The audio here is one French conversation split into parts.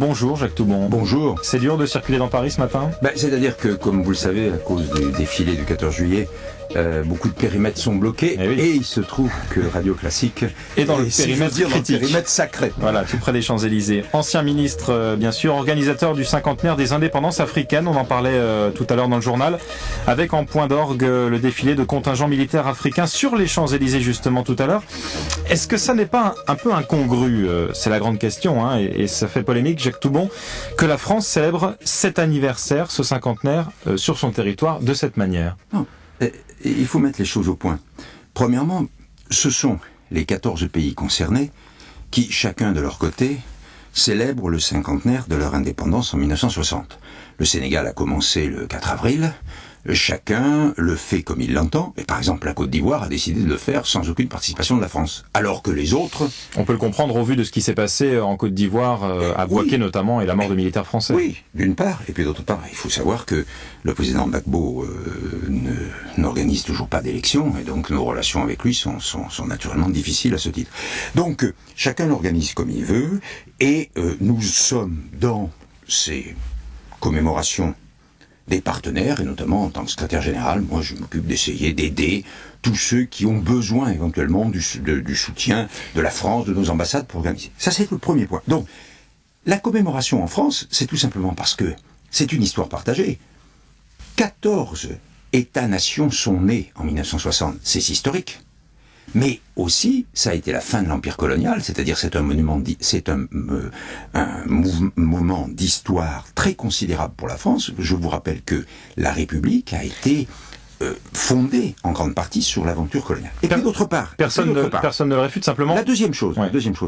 Bonjour Jacques Toubon. Bonjour. C'est dur de circuler dans Paris ce matin ? C'est-à-dire que, comme vous le savez, à cause du défilé du 14 juillet, beaucoup de périmètres sont bloqués et il se trouve que Radio Classique est dans le périmètre critique. Dans le périmètre sacré. Voilà, tout près des Champs-Élysées. Ancien ministre, bien sûr, organisateur du cinquantenaire des indépendances africaines, on en parlait tout à l'heure dans le journal, avec en point d'orgue le défilé de contingents militaires africains sur les Champs-Élysées justement tout à l'heure. Est-ce que ça n'est pas un peu incongru, c'est la grande question, hein, et ça fait polémique, Jacques Toubon, que la France célèbre cet anniversaire, ce cinquantenaire, sur son territoire de cette manière ? Non. Il faut mettre les choses au point. Premièrement, ce sont les 14 pays concernés qui, chacun de leur côté, célèbrent le cinquantenaire de leur indépendance en 1960. Le Sénégal a commencé le 4 avril, chacun le fait comme il l'entend, et par exemple la Côte d'Ivoire a décidé de le faire sans aucune participation de la France, alors que les autres... On peut le comprendre au vu de ce qui s'est passé en Côte d'Ivoire, à Bouaké notamment, et la mort de militaires français. Oui, d'une part, et puis d'autre part, il faut savoir que le président Gbagbo n'organise toujours pas d'élection, et donc nos relations avec lui sont naturellement difficiles à ce titre. Donc, chacun l'organise comme il veut, et nous sommes dans ces commémorations des partenaires, et notamment en tant que secrétaire général, moi je m'occupe d'essayer d'aider tous ceux qui ont besoin éventuellement du soutien de la France, de nos ambassades pour organiser. Ça c'est le premier point. Donc, la commémoration en France, c'est tout simplement parce que c'est une histoire partagée. 14 États-nations sont nés en 1960, c'est historique. Mais aussi, ça a été la fin de l'Empire colonial, c'est-à-dire c'est un moment d'histoire très considérable pour la France. Je vous rappelle que la République a été fondée en grande partie sur l'aventure coloniale. Et puis d'autre part, personne ne le réfute simplement. La deuxième chose,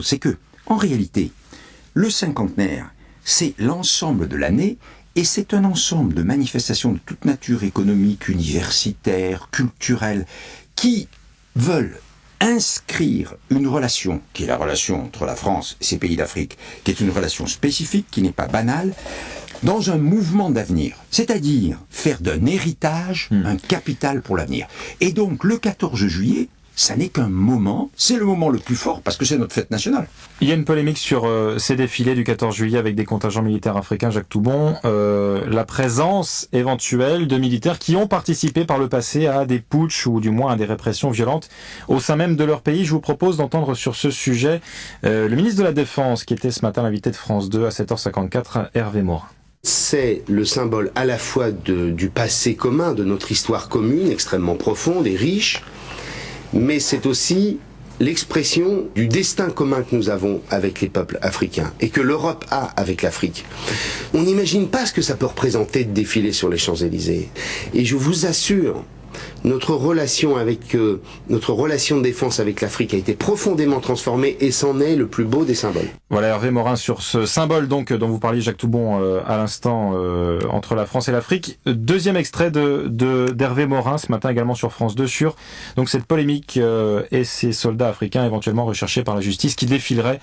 c'est que, en réalité, le cinquantenaire, c'est l'ensemble de l'année. Et c'est un ensemble de manifestations de toute nature économique, universitaire, culturelle, qui veulent inscrire une relation, qui est la relation entre la France et ces pays d'Afrique, qui est une relation spécifique, qui n'est pas banale, dans un mouvement d'avenir. C'est-à-dire faire d'un héritage un capital pour l'avenir. Et donc, le 14 juillet, ça n'est qu'un moment, c'est le moment le plus fort parce que c'est notre fête nationale. Il y a une polémique sur ces défilés du 14 juillet avec des contingents militaires africains, Jacques Toubon, la présence éventuelle de militaires qui ont participé par le passé à des putschs ou du moins à des répressions violentes au sein même de leur pays. Je vous propose d'entendre sur ce sujet le ministre de la Défense qui était ce matin l'invité de France 2 à 7h54, Hervé Morin. C'est le symbole à la fois du passé commun, de notre histoire commune, extrêmement profonde et riche, mais c'est aussi l'expression du destin commun que nous avons avec les peuples africains et que l'Europe a avec l'Afrique. On n'imagine pas ce que ça peut représenter de défiler sur les Champs-Élysées. Et je vous assure, notre relation de défense avec l'Afrique a été profondément transformée et c'en est le plus beau des symboles. Voilà Hervé Morin sur ce symbole donc dont vous parliez Jacques Toubon à l'instant entre la France et l'Afrique. Deuxième extrait d'Hervé Morin ce matin également sur France 2 sur donc cette polémique et ces soldats africains éventuellement recherchés par la justice qui défileraient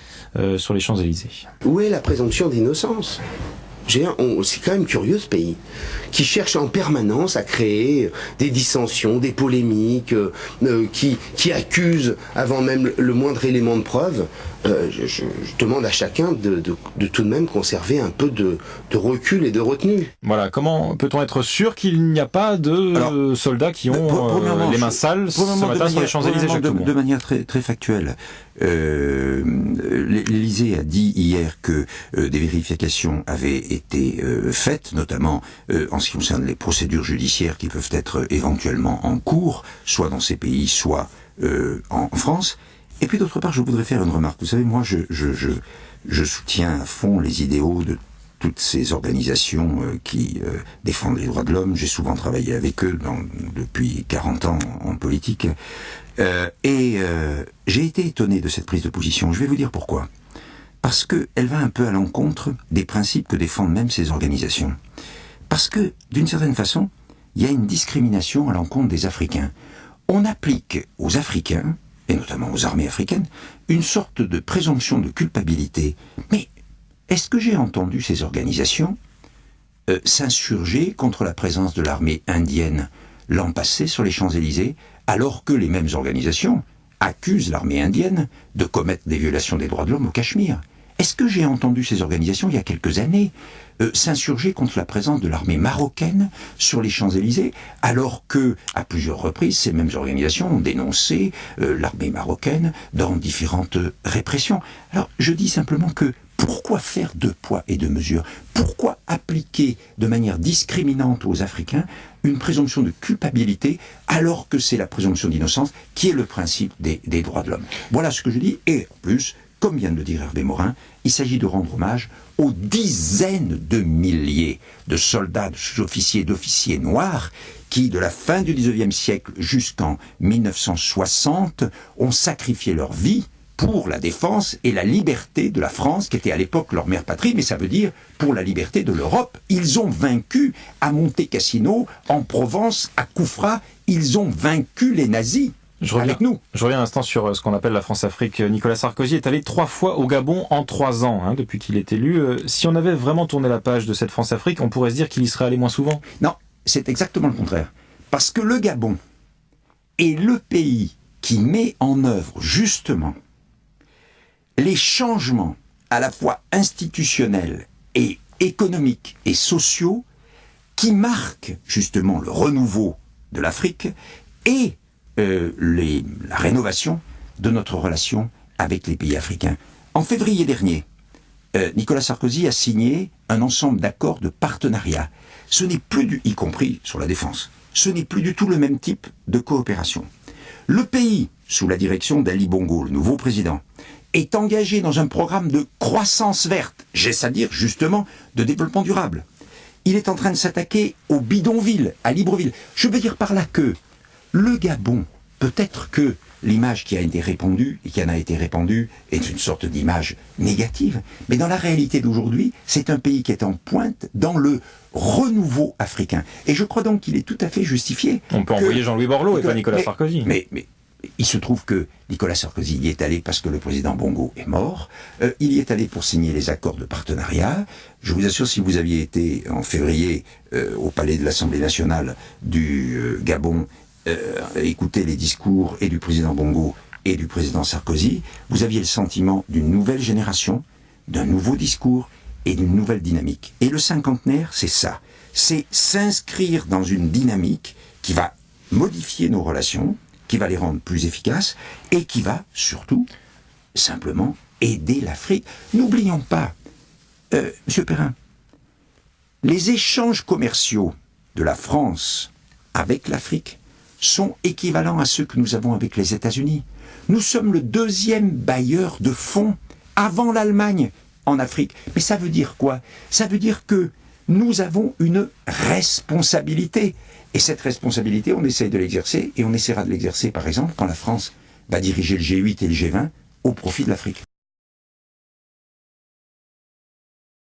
sur les Champs-Élysées. Où est la présomption d'innocence ? C'est quand même curieux ce pays, qui cherche en permanence à créer des dissensions, des polémiques, qui accuse avant même le moindre élément de preuve. Je demande à chacun de tout de même conserver un peu de recul et de retenue. Voilà, comment peut-on être sûr qu'il n'y a pas de soldats qui ont les mains sales ce matin sur les Champs-Élysées, Jacques Toubon ? De manière très, très factuelle. L'Élysée a dit hier que des vérifications avaient été faites, notamment en ce qui concerne les procédures judiciaires qui peuvent être éventuellement en cours, soit dans ces pays, soit en France. Et puis d'autre part, je voudrais faire une remarque. Vous savez, moi, je soutiens à fond les idéaux de toutes ces organisations qui défendent les droits de l'homme. J'ai souvent travaillé avec eux depuis 40 ans en politique. J'ai été étonné de cette prise de position. Je vais vous dire pourquoi. Parce qu'elle va un peu à l'encontre des principes que défendent même ces organisations. Parce que, d'une certaine façon, il y a une discrimination à l'encontre des Africains. On applique aux Africains, et notamment aux armées africaines, une sorte de présomption de culpabilité. Mais est-ce que j'ai entendu ces organisations s'insurger contre la présence de l'armée indienne l'an passé sur les Champs-Élysées, alors que les mêmes organisations accusent l'armée indienne de commettre des violations des droits de l'homme au Cachemire? Est-ce que j'ai entendu ces organisations, il y a quelques années, s'insurger contre la présence de l'armée marocaine sur les Champs-Élysées, alors que, à plusieurs reprises, ces mêmes organisations ont dénoncé l'armée marocaine dans différentes répressions. Alors, je dis simplement que pourquoi faire deux poids et deux mesures? Pourquoi appliquer de manière discriminante aux Africains une présomption de culpabilité alors que c'est la présomption d'innocence qui est le principe des droits de l'homme? Voilà ce que je dis. Et en plus, comme vient de le dire Hervé Morin, il s'agit de rendre hommage aux dizaines de milliers de soldats, de sous-officiers, d'officiers noirs qui, de la fin du XIXe siècle jusqu'en 1960, ont sacrifié leur vie pour la défense et la liberté de la France, qui était à l'époque leur mère patrie, mais ça veut dire pour la liberté de l'Europe. Ils ont vaincu à Monte Cassino, en Provence, à Koufra, ils ont vaincu les nazis. Je reviens un instant sur ce qu'on appelle la France-Afrique. Nicolas Sarkozy est allé 3 fois au Gabon en 3 ans, depuis qu'il est élu. Si on avait vraiment tourné la page de cette France-Afrique, on pourrait se dire qu'il y serait allé moins souvent. Non, c'est exactement le contraire. Parce que le Gabon est le pays qui met en œuvre justement les changements à la fois institutionnels et économiques et sociaux qui marquent justement le renouveau de l'Afrique et la rénovation de notre relation avec les pays africains. En février dernier, Nicolas Sarkozy a signé un ensemble d'accords de partenariat. Ce n'est plus y compris sur la défense, ce n'est plus du tout le même type de coopération. Le pays, sous la direction d'Ali Bongo, le nouveau président, est engagé dans un programme de croissance verte, c'est-à-dire justement de développement durable. Il est en train de s'attaquer aux bidonvilles, à Libreville. Je veux dire par là que le Gabon, peut-être que l'image qui a été répandue, et qui en a été répandue, est une sorte d'image négative, mais dans la réalité d'aujourd'hui, c'est un pays qui est en pointe dans le renouveau africain. Et je crois donc qu'il est tout à fait justifié. On peut envoyer Jean-Louis Borloo et pas Nicolas Sarkozy. Mais il se trouve que Nicolas Sarkozy y est allé parce que le président Bongo est mort. Il y est allé pour signer les accords de partenariat. Je vous assure, si vous aviez été en février au palais de l'Assemblée nationale du Gabon, écouter les discours et du président Bongo et du président Sarkozy, vous aviez le sentiment d'une nouvelle génération, d'un nouveau discours et d'une nouvelle dynamique. Et le cinquantenaire, c'est ça. C'est s'inscrire dans une dynamique qui va modifier nos relations, qui va les rendre plus efficaces et qui va surtout simplement aider l'Afrique. N'oublions pas, Monsieur Perrin, les échanges commerciaux de la France avec l'Afrique sont équivalents à ceux que nous avons avec les États-Unis. Nous sommes le 2e bailleur de fonds avant l'Allemagne en Afrique. Mais ça veut dire quoi? Ça veut dire que nous avons une responsabilité. Et cette responsabilité, on essaye de l'exercer, et on essaiera de l'exercer, par exemple, quand la France va diriger le G8 et le G20 au profit de l'Afrique.